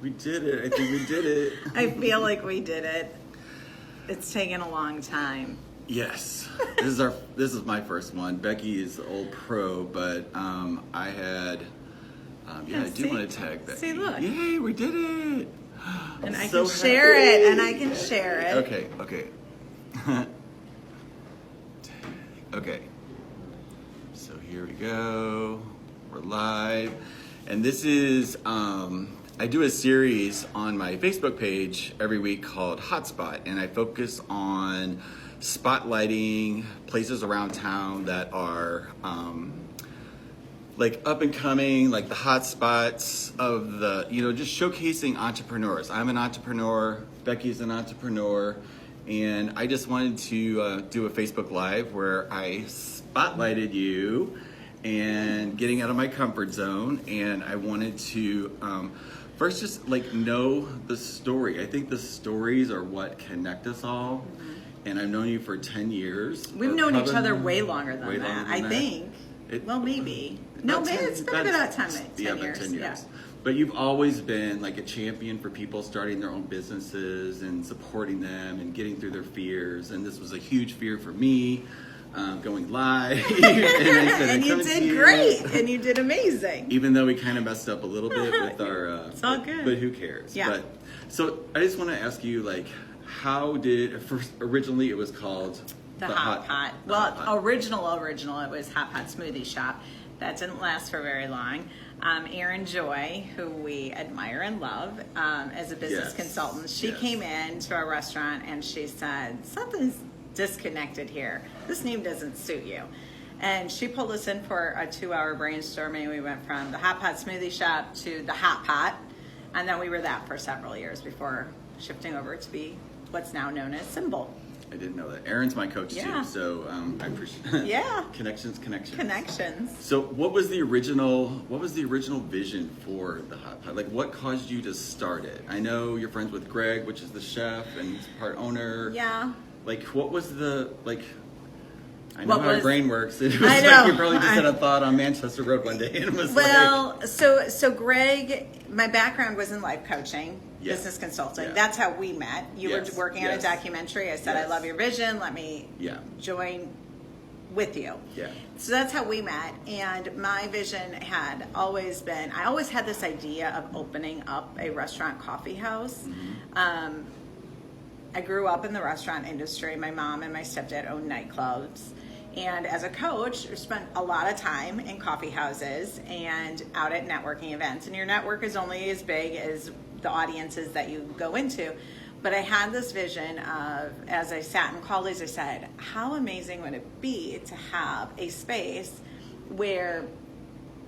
We did it. I think we did it. I feel like we did it. It's taken a long time. Yes. This is my first one. Becky is the old pro, but I had I do want to tag Becky. See, look. Yay, we did it. And I can share it, and I can share it. Okay. Okay. So here we go. We're live. And this is, I do a series on my Facebook page every week called HotSpot, and I focus on spotlighting places around town that are like up and coming, like the hot spots of the, just showcasing entrepreneurs. I'm an entrepreneur, Becky's an entrepreneur, and I just wanted to do a Facebook Live where I spotlighted you and getting out of my comfort zone, and I wanted to first just know the story. I think the stories are what connect us all, and I've known you for 10 years. We've known each other way longer than that, I think. Maybe. No, maybe it's been about 10 years. Yeah. But you've always been like a champion for people starting their own businesses and supporting them and getting through their fears. And this was a huge fear for me, going live. And you did great. And you did amazing. Even though we kind of messed up a little bit with our... it's all good. But who cares? Yeah. So I just want to ask you, how did... First, originally it was called... The Hot Pot. Well, original, it was Hot Pot Smoothie Shop. That didn't last for very long. Erin Joy, who we admire and love as a business consultant, she came in to our restaurant and she said, something's disconnected here. This name doesn't suit you. And she pulled us in for a 2-hour brainstorming. We went from the Hot Pot Smoothie Shop to the Hot Pot. And then we were that for several years before shifting over to be what's now known as SymBowl. I didn't know that. Erin's my coach too, so I appreciate it. Yeah. Connections. Connections. So what was the original vision for the Hot Pot? What caused you to start it? I know you're friends with Greg, which is the chef and he's part owner. Yeah. What was the I know how our brain works. It was you probably just had a thought on Manchester Road one day and it was so Greg, my background was in life coaching. Business consulting. Yeah. That's how we met. You were working on a documentary. I said, I love your vision. Let me join with you. Yeah. So that's how we met. And my vision had always been, I always had this idea of opening up a restaurant coffee house. Mm-hmm. I grew up in the restaurant industry. My mom and my stepdad owned nightclubs. And as a coach, I spent a lot of time in coffee houses and out at networking events. And your network is only as big as the audiences that you go into. But I had this vision of, as I sat in colleagues, I said, how amazing would it be to have a space where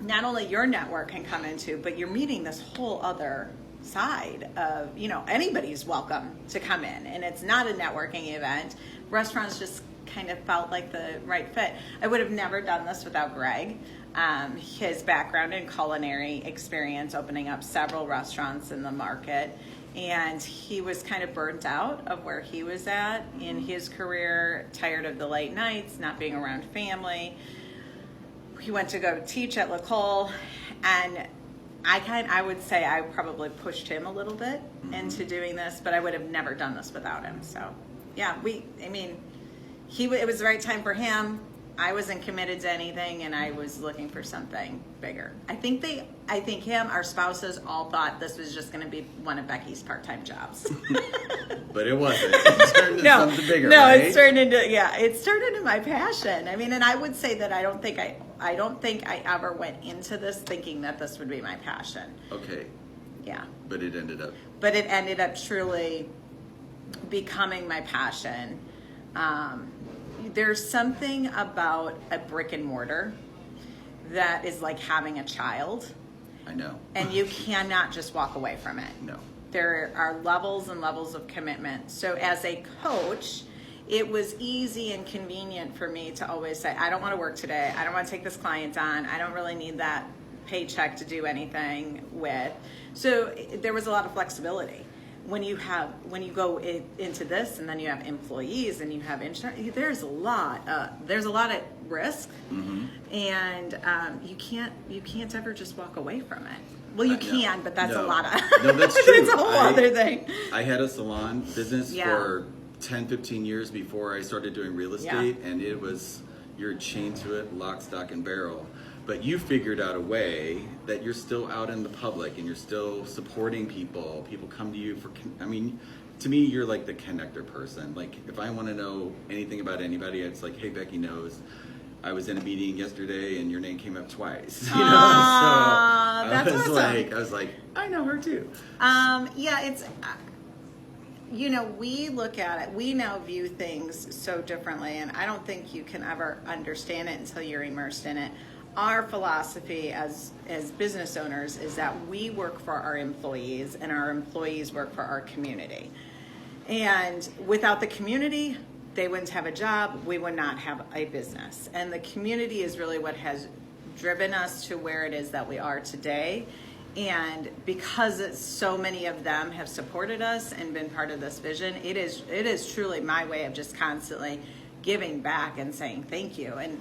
not only your network can come into, but you're meeting this whole other side of, anybody's welcome to come in. And it's not a networking event. Restaurants just kind of felt like the right fit. I would have never done this without Greg. His background in culinary experience, opening up several restaurants in the market, and he was kind of burnt out of where he was at in his career, tired of the late nights, not being around family. He went to go teach at LaColle, and I would say I probably pushed him a little bit into doing this, but I would have never done this without him. So, yeah, it was the right time for him. I wasn't committed to anything, and I was looking for something bigger. I think our spouses all thought this was just going to be one of Becky's part-time jobs. But it wasn't. It turned into something bigger, No, right? it turned into my passion. And I would say that I don't think I ever went into this thinking that this would be my passion. Okay. Yeah. But it ended up truly becoming my passion. There's something about a brick and mortar that is like having a child. I know. And you cannot just walk away from it. No. There are levels and levels of commitment. So as a coach, it was easy and convenient for me to always say, I don't want to work today. I don't want to take this client on. I don't really need that paycheck to do anything with. So there was a lot of flexibility. When you go into this, and then you have employees and you have insurance, there's a lot of risk, and you can't ever just walk away from it. Well, you can, but that's a lot of. No, that's true. That's a whole other thing. I had a salon business for 10, 15 years before I started doing real estate, and it was, you're chained to it, lock, stock, and barrel. But you figured out a way that you're still out in the public and you're still supporting people. People come to you for, I mean, to me, you're like the connector person. Like, if I want to know anything about anybody, it's like, hey, Becky knows. I was in a meeting yesterday and your name came up twice. You know, so that's awesome. I was like, I know her too. It's, we look at it, we now view things so differently, and I don't think you can ever understand it until you're immersed in it. Our philosophy as business owners is that we work for our employees and our employees work for our community. And without the community, they wouldn't have a job, we would not have a business. And the community is really what has driven us to where it is that we are today. And because so many of them have supported us and been part of this vision, it is truly my way of just constantly giving back and saying thank you. And,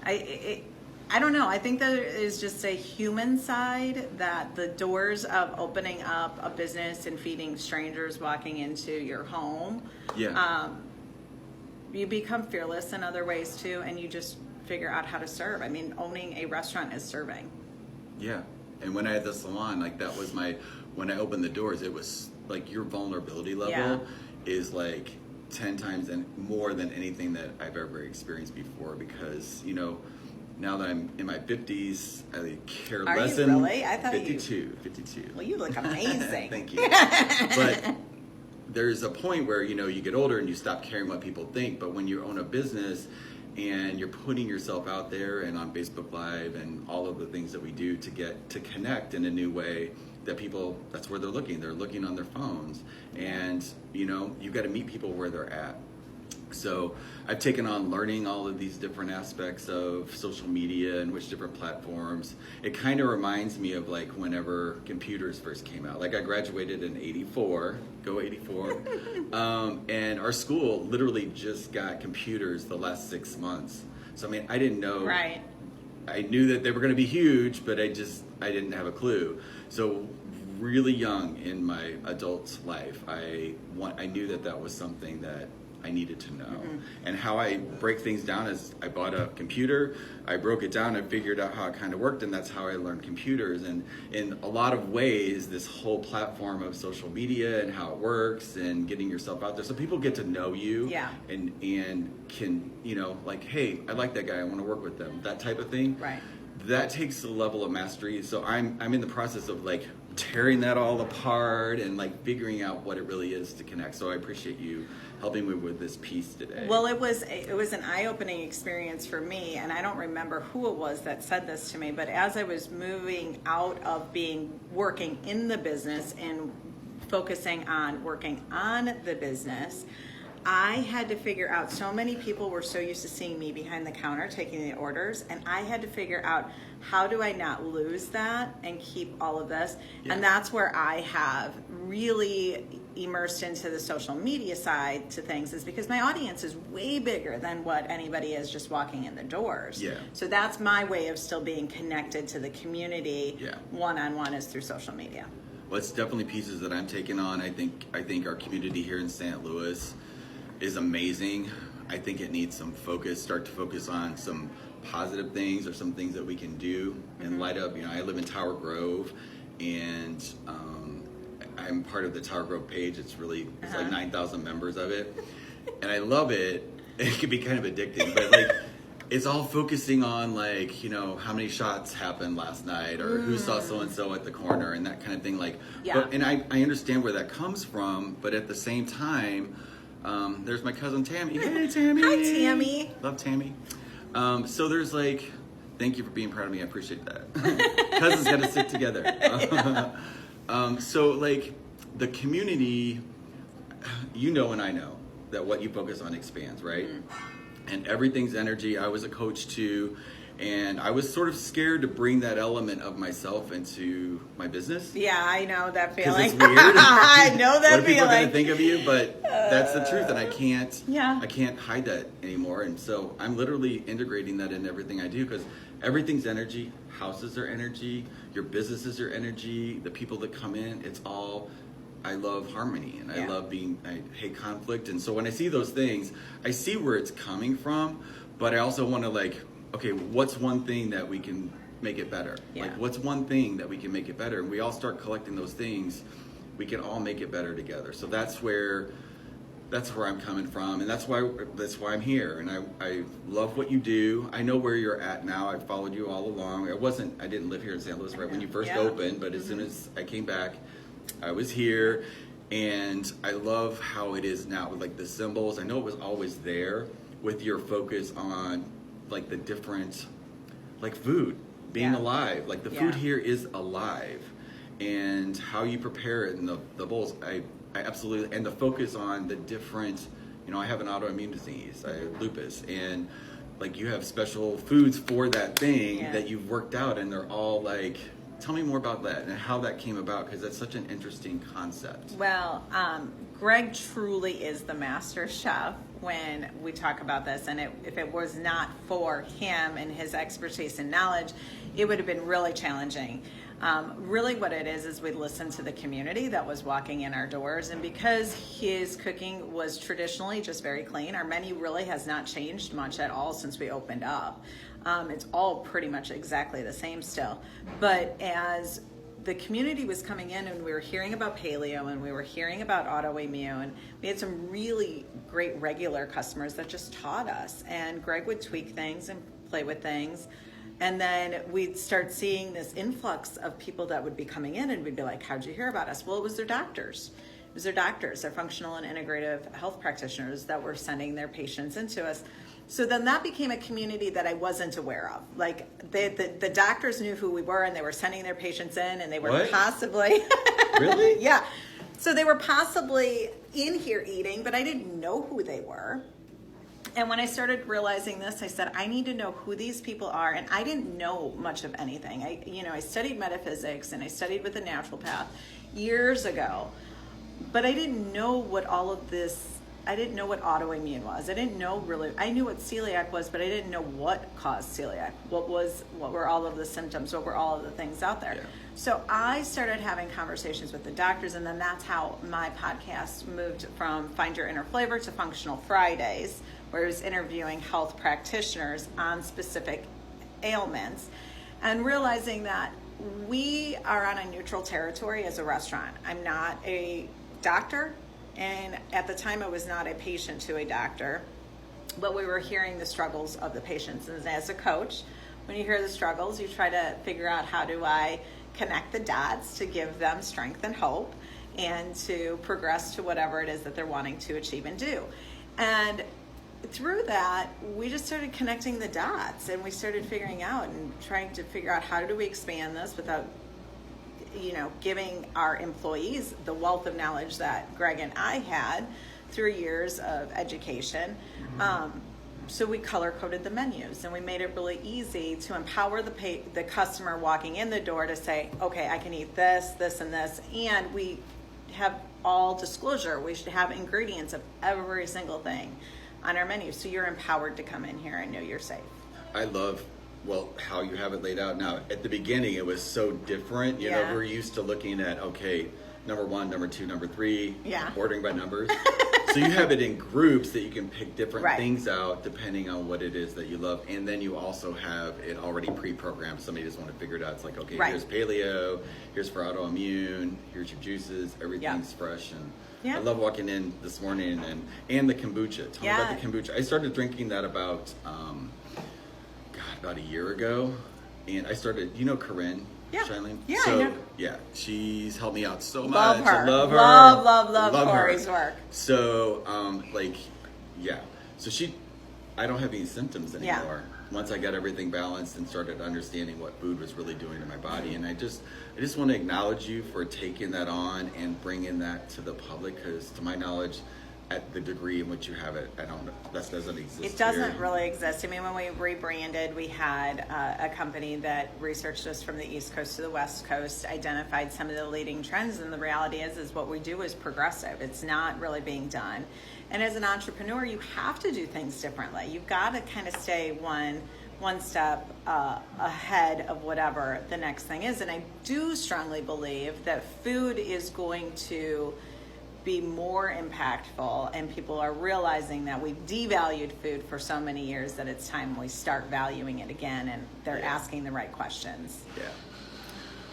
I don't know. I think there is just a human side that the doors of opening up a business and feeding strangers walking into your home, you become fearless in other ways too, and you just figure out how to serve. I mean, owning a restaurant is serving. Yeah. And when I had the salon, like that was when I opened the doors, it was like your vulnerability level is like 10 times more than anything that I've ever experienced before, because, now that I'm in my 50s, I care less than... Are you really? I thought 52. Well, you look amazing. Thank you. But there's a point where, you get older and you stop caring what people think. But when you own a business and you're putting yourself out there and on Facebook Live and all of the things that we do to get to connect in a new way, that people, that's where they're looking. They're looking on their phones. And, you've got to meet people where they're at. So I've taken on learning all of these different aspects of social media and which different platforms. It kind of reminds me of like whenever computers first came out. Like I graduated in 84, go 84. And our school literally just got computers the last 6 months. So, I mean, I didn't know. Right. I knew that they were going to be huge, but I didn't have a clue. So really young in my adult life, I knew that was something that I needed to know. And how I break things down is I bought a computer, I broke it down, I figured out how it kind of worked, and that's how I learned computers. And in a lot of ways, this whole platform of social media and how it works and getting yourself out there so people get to know you and can, like, hey, I like that guy, I want to work with them, that type of thing. Right. That takes a level of mastery. So I'm in the process of like tearing that all apart and like figuring out what it really is to connect. So I appreciate you helping me with this piece today. Well, it was an eye-opening experience for me, and I don't remember who it was that said this to me, but as I was moving out of working in the business and focusing on working on the business, I had to figure out, so many people were so used to seeing me behind the counter taking the orders, and I had to figure out, how do I not lose that and keep all of this? And that's where I have really immersed into the social media side to things, is because my audience is way bigger than what anybody is just walking in the doors. So that's my way of still being connected to the community. One-on-one is through social media. Well, it's definitely pieces that I'm taking on. I think our community here in St. Louis is amazing. I think it needs some start to focus on some positive things or some things that we can do and light up. I live in Tower Grove, and I'm part of the Tower Grove page. It's like 9,000 members of it, and I love it. It can be kind of addicting, but like it's all focusing on like, how many shots happened last night, or who saw so-and-so at the corner, and that kind of thing. Like, and I understand where that comes from, but at the same time, there's my cousin Tammy. Hey, Tammy. Hi, Tammy. Love Tammy. So there's like, thank you for being proud of me. I appreciate that. Cousins got to stick together. So like the community, and I know that what you focus on expands, right? And everything's energy. I was a coach too, And I was sort of scared to bring that element of myself into my business. Yeah, I know that feeling. Because it's weird. I know that what feeling. What are people going to think of you? But that's the truth, and I can't hide that anymore. And so I'm literally integrating that in everything I do, because everything's energy. Houses are energy. Your businesses are energy. The people that come in, it's all. I love harmony, and I hate conflict. And so when I see those things, I see where it's coming from, but I also want to okay, what's one thing that we can make it better? Yeah. What's one thing that we can make it better? And we all start collecting those things, we can all make it better together. So that's where I'm coming from, and that's why I'm here. And I love what you do. I know where you're at now. I've followed you all along. I didn't live here in St. Louis right when you first opened, but as soon as I came back, I was here, and I love how it is now with the SymBowls. I know it was always there with your focus on the different food being alive. The food here is alive, and how you prepare it in the bowls. I absolutely, and the focus on the different, I have an autoimmune disease, I have lupus, and you have special foods for that thing that you've worked out, and they're all tell me more about that and how that came about, because that's such an interesting concept. Well, Greg truly is the master chef when we talk about this, and if it was not for him and his expertise and knowledge, it would have been really challenging. Really what it is we listen to the community that was walking in our doors, and because his cooking was traditionally just very clean, our menu really has not changed much at all since we opened up. It's all pretty much exactly the same still. But as the community was coming in and we were hearing about paleo and we were hearing about autoimmune, we had some really great regular customers that just taught us. And Greg would tweak things and play with things. And then we'd start seeing this influx of people that would be coming in, and we'd be like, how'd you hear about us? Well, it was their doctors. It was their doctors, their functional and integrative health practitioners that were sending their patients into us. So then that became a community that I wasn't aware of. The doctors knew who we were, and they were sending their patients in, and they were possibly... Really? Yeah. So they were possibly in here eating, but I didn't know who they were. And when I started realizing this, I said, I need to know who these people are. And I didn't know much of anything. I studied metaphysics, and I studied with a naturopath years ago, but I didn't know what all of this, I didn't know what autoimmune was. I didn't know really, I knew what celiac was, but I didn't know what caused celiac. What were all of the symptoms? What were all of the things out there? Yeah. So I started having conversations with the doctors, and then that's how my podcast moved from Find Your Inner Flavor to Functional Fridays, where I was interviewing health practitioners on specific ailments, and realizing that we are on a neutral territory as a restaurant. I'm not a doctor, and at the time I was not a patient to a doctor, but we were hearing the struggles of the patients. And as a coach, when you hear the struggles, you try to figure out, how do I connect the dots to give them strength and hope and to progress to whatever it is that they're wanting to achieve and do. And through that, we just started connecting the dots, and we started figuring out and trying to figure out, how do we expand this without giving our employees the wealth of knowledge that Greg and I had through years of education. So we color-coded the menus, and we made it really easy to empower the customer walking in the door to say, okay, I can eat this, this, and this. And we have all disclosure. We should have ingredients of every single thing on our menu, so you're empowered to come in here and know you're safe. I love how you have it laid out now. At the beginning, it was so different. You know, we're used to looking at, okay, number 1, number 2, number 3, ordering by numbers. So you have it in groups that you can pick different things out depending on what it is that you love. And then you also have it already pre-programmed. Somebody just want to figure it out. It's like, okay, here's paleo, here's for autoimmune, here's your juices, everything's fresh. And I love walking in this morning and the kombucha. Tell me about the kombucha. I started drinking that about a year ago. And I started, Corinne? Yeah. Shailene? Yeah, so, I know. Yeah, she's helped me out so love much. Her. I love her. Love Corey's work. So, So I don't have any symptoms anymore. Once I got everything balanced and started understanding what food was really doing to my body. And I just want to acknowledge you for taking that on and bringing that to the public, because to my knowledge, at the degree in which you have it. I don't know. That doesn't exist. It doesn't really exist. I mean, when we rebranded, we had a company that researched us from the East Coast to the West Coast, identified some of the leading trends, and the reality is what we do is progressive. It's not really being done. And as an entrepreneur, you have to do things differently. You've got to kind of stay one step ahead of whatever the next thing is. And I do strongly believe that food is going to be more impactful, and people are realizing that we've devalued food for so many years that it's time we start valuing it again, and they're asking the right questions. Yeah.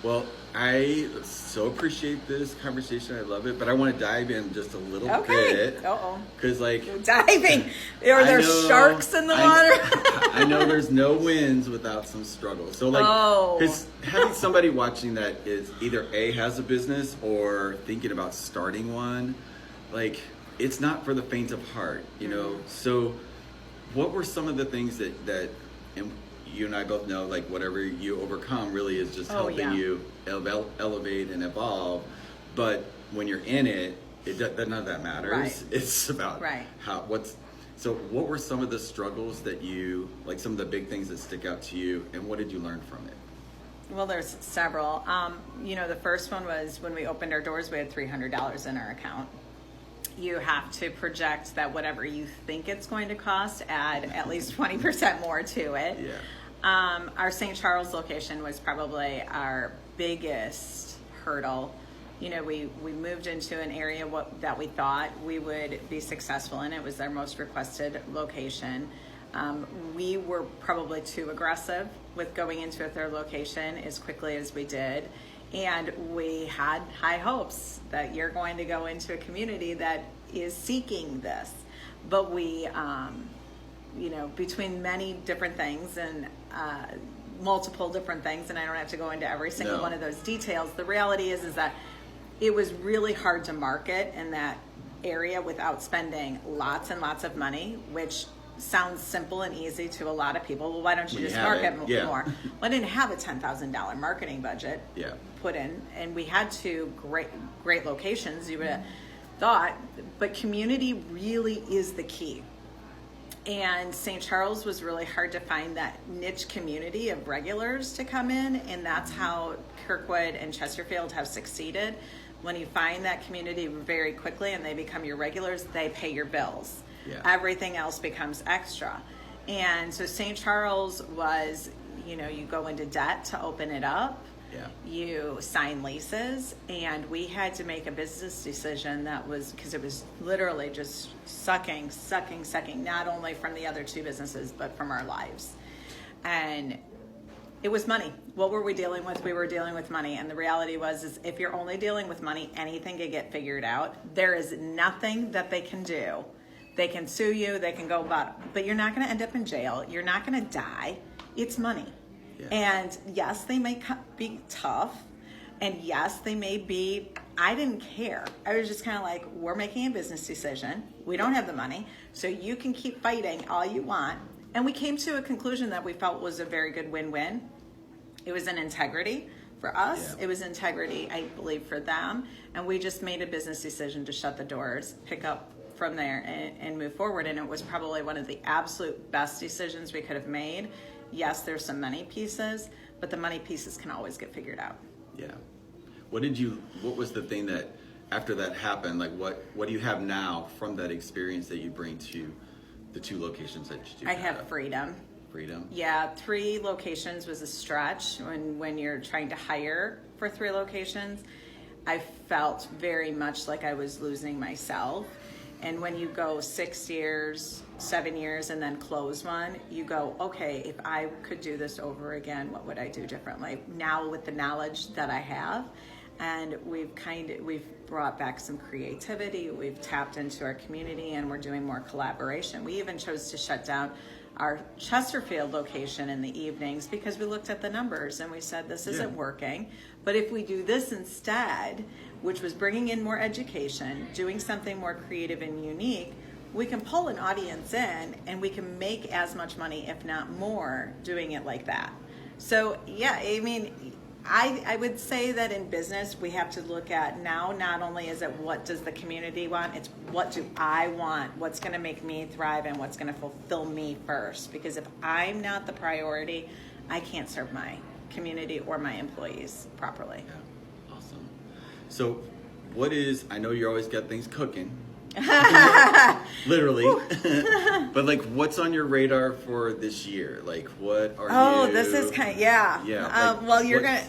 Well, I so appreciate this conversation. I love it, but I want to dive in just a little bit. Because, like, diving, are there sharks in the water? I know there's no wins without some struggle. So, like, having somebody watching that is either A, has a business or thinking about starting one, like, it's not for the faint of heart, you know? So, what were some of the things that you and I both know, like, whatever you overcome really is just helping you elevate and evolve. But when you're in it, none of that matters. Right. It's about so what were some of the struggles that you, like, some of the big things that stick out to you, and what did you learn from it? Well, there's several. You know, the first one was when we opened our doors, we had $300 in our account. You have to project that whatever you think it's going to cost, add at least 20% more to it. Yeah. Our St. Charles location was probably our biggest hurdle. You know, we moved into an area that we thought we would be successful in. It was our most requested location. We were probably too aggressive with going into a third location as quickly as we did. And we had high hopes that you're going to go into a community that is seeking this. But we, you know, between many different things and multiple different things, and I don't have to go into every single one of those details, the reality is that it was really hard to market in that area without spending lots and lots of money, which sounds simple and easy to a lot of people. Well, why don't you just market more? Well, I didn't have a $10,000 marketing budget put in, and we had two great locations, you would have thought, but community really is the key. And St. Charles was really hard to find that niche community of regulars to come in, and that's how Kirkwood and Chesterfield have succeeded. When you find that community very quickly and they become your regulars, they pay your bills. Yeah. Everything else becomes extra. And so St. Charles was, you know, you go into debt to open it up. Yeah. You sign leases, and we had to make a business decision that was, because it was literally just sucking, not only from the other two businesses, but from our lives. And it was money. What were we dealing with? We were dealing with money. And the reality is if you're only dealing with money, anything can get figured out. There is nothing that they can do. They can sue you, they can go but you're not going to end up in jail. You're not going to die. It's money. Yeah. And yes, they may be tough, and yes, they may be, I didn't care. I was just kind of like, we're making a business decision. We don't have the money, so you can keep fighting all you want. And we came to a conclusion that we felt was a very good win-win. It was an integrity for us. Yeah. It was integrity, I believe, for them. And we just made a business decision to shut the doors, pick up from there, and move forward. And it was probably one of the absolute best decisions we could have made. Yes, there's some money pieces, but the money pieces can always get figured out. Yeah. What was the thing that, after that happened, like what do you have now from that experience that you bring to the two locations that you do? I have freedom. Freedom? Yeah, 3 locations was a stretch when you're trying to hire for 3 locations. I felt very much like I was losing myself. And when you go 6 years, 7 years, and then close one, you go, okay, if I could do this over again, what would I do differently? Now with the knowledge that I have, and we've brought back some creativity, we've tapped into our community, and we're doing more collaboration. We even chose to shut down our Chesterfield location in the evenings because we looked at the numbers and we said, this isn't working. But if we do this instead, which was bringing in more education, doing something more creative and unique, we can pull an audience in and we can make as much money, if not more, doing it like that. So yeah, I mean, I would say that in business, we have to look at now, not only is it what does the community want, it's what do I want, what's going to make me thrive, and what's going to fulfill me first. Because if I'm not the priority, I can't serve my community or my employees properly. Yeah, awesome. So I know you always got things cooking. Literally. But like, what's on your radar for this year? Like, what are you? This is yeah. Well, you're gonna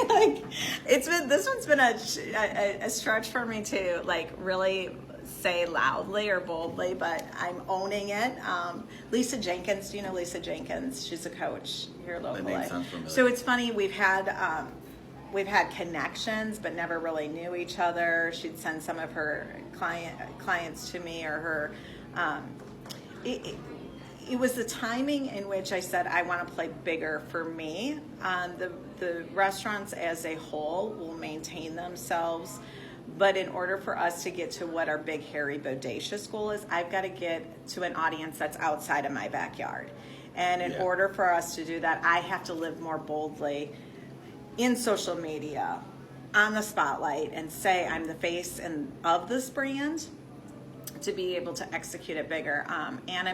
like, this one's been a stretch for me to like really say loudly or boldly, but I'm owning it. Lisa Jenkins, do you know Lisa Jenkins? She's a coach here locally. The name sounds familiar. So it's funny, we've had connections, but never really knew each other. She'd send some of her clients to me, or her. It was the timing in which I said I want to play bigger for me. The restaurants as a whole will maintain themselves, but in order for us to get to what our big, hairy, bodacious goal is, I've got to get to an audience that's outside of my backyard. And in order for us to do that, I have to live more boldly in social media, on the spotlight, and say I'm the face of this brand to be able to execute it bigger. And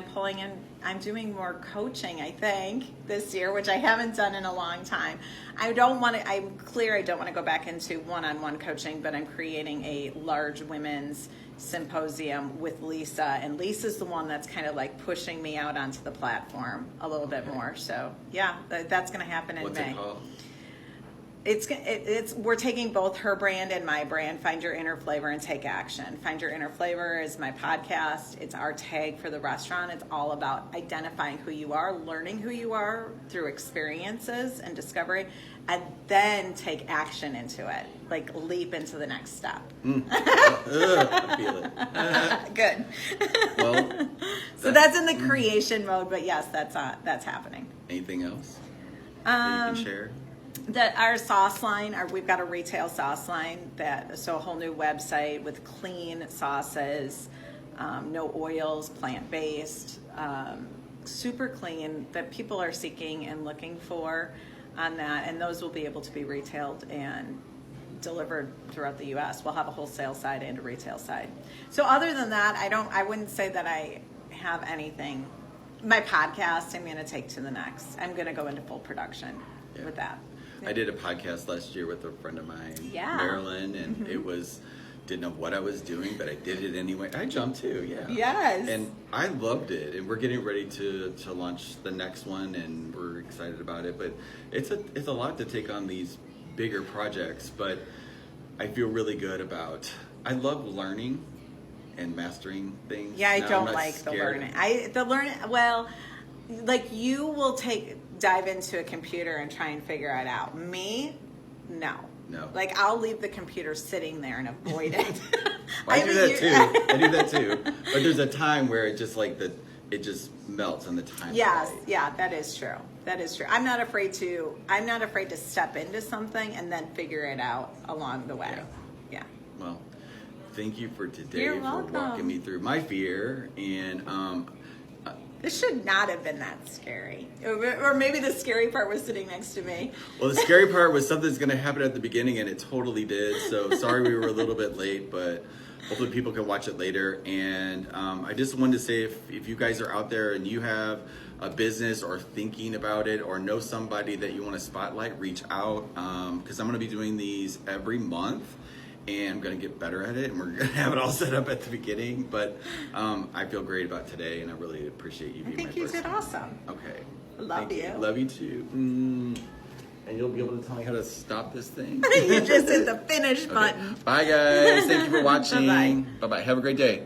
I'm doing more coaching, I think, this year, which I haven't done in a long time. I'm clear I don't want to go back into one-on-one coaching, but I'm creating a large women's symposium with Lisa, and Lisa's the one that's kind of like pushing me out onto the platform a little bit more. So yeah, that's going to happen in May. What's it called? We're taking both her brand and my brand, Find Your Inner Flavor and Take Action. Find Your Inner Flavor is my podcast. It's our tag for the restaurant. It's all about identifying who you are, learning who you are through experiences and discovery, and then take action into it, like leap into the next step. I feel it. Good. Well, so that's in the creation mode, but yes, that's happening. Anything else that you can share? Our sauce line, we've got a retail sauce line, so a whole new website with clean sauces, no oils, plant-based, super clean, that people are seeking and looking for on that, and those will be able to be retailed and delivered throughout the U.S. We'll have a wholesale side and a retail side. So other than that, I wouldn't say that I have anything. My podcast, I'm going to take to the next. I'm going to go into full production with that. I did a podcast last year with a friend of mine, Marilyn, and didn't know what I was doing, but I did it anyway. I jumped too, Yes. And I loved it, and we're getting ready to launch the next one, and we're excited about it. But it's a lot to take on these bigger projects, but I feel really good about. I love learning and mastering things. Yeah, I don't like scared. the learning. Well, like you will dive into a computer and try and figure it out. Me, no. Like I'll leave the computer sitting there and avoid it. Well, I do that too. But there's a time where it just it just melts on the time. Yes, yeah, that is true. I'm not afraid to step into something and then figure it out along the way. Yeah. Well, thank you for today. You're welcome. Walking me through my fear, and this should not have been that scary. Or maybe the scary part was sitting next to me. Well, the scary part was something's going to happen at the beginning, and it totally did. So sorry we were a little bit late, but hopefully people can watch it later. And I just wanted to say, if you guys are out there and you have a business or thinking about it or know somebody that you want to spotlight, reach out, because I'm going to be doing these every month. And I'm going to get better at it, and we're going to have it all set up at the beginning. But I feel great about today, and I really appreciate you being my first. I think you did awesome. Okay. Love you. Love you too. And you'll be able to tell me how to stop this thing? You just hit the finish button. Bye, guys. Thank you for watching. Bye-bye. Bye-bye. Have a great day.